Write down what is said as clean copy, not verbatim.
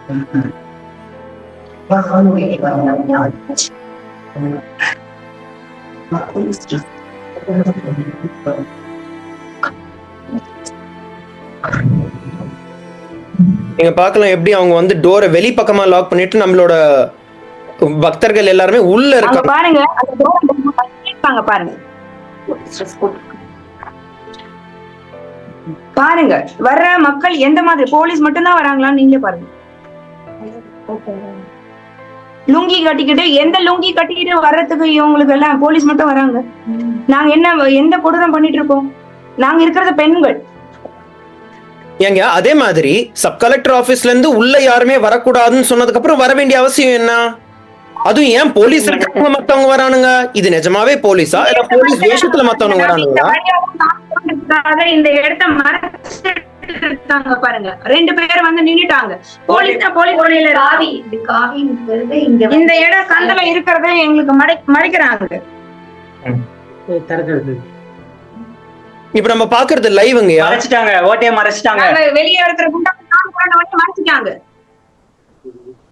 நீங்க பார்க்கலாம் எப்படி அவங்க வந்து டோரை வெளி பக்கமா லாக் பண்ணிட்டு நம்மளோட பக்தர்கள் எல்லாருமே உள்ள இருக்காங்க. பாருங்க பாருங்க பாருங்க வர்ற மக்கள் எந்த மாதிரி போலீஸ் மட்டும்தான் வராங்களான்னு நீங்களே பாருங்க. லுங்கி கட்டிக்கிட்டு எந்த லுங்கி கட்டிக்கிட்டு வர்றதுக்கு இவங்களுக்கு எல்லாம் போலீஸ் மட்டும் வராங்க. நாங்க என்ன எந்த கொடூரம் பண்ணிட்டு இருக்கோம்? நாங்க இருக்கிறது பெண்கள். ஏங்க அதே மாதிரி சப் கலெக்டர் ஆபீஸ்ல இருந்து உள்ள யாருமே வரக்கூடாதுன்னு சொன்னதுக்கு அப்புறம் வர வேண்டிய அவசியம் என்ன? அதுவும் ஏன் போலீஸ் இருக்காங்க மத்தவங்க வரானுங்க? இது நிஜமாவே போலீஸா இல்ல போலீஸ் வேஷத்துல மத்தவங்க வரானுங்களா? இந்த இடத்த மறைச்சிட்டாங்க பாருங்க. 2 பேர் வந்து நின்னுட்டாங்க. போலீஸ் இந்த இடம் சந்தல இருக்கிறத எங்களுக்கு மறைக்கிறாங்க. இப்ப நம்ம பாக்குறது லைவ்ங்க. மறைச்சிட்டாங்க, ஓட்டையை மறைச்சிட்டாங்க. வெளியே இருக்கிற மறைச்சிட்டாங்க.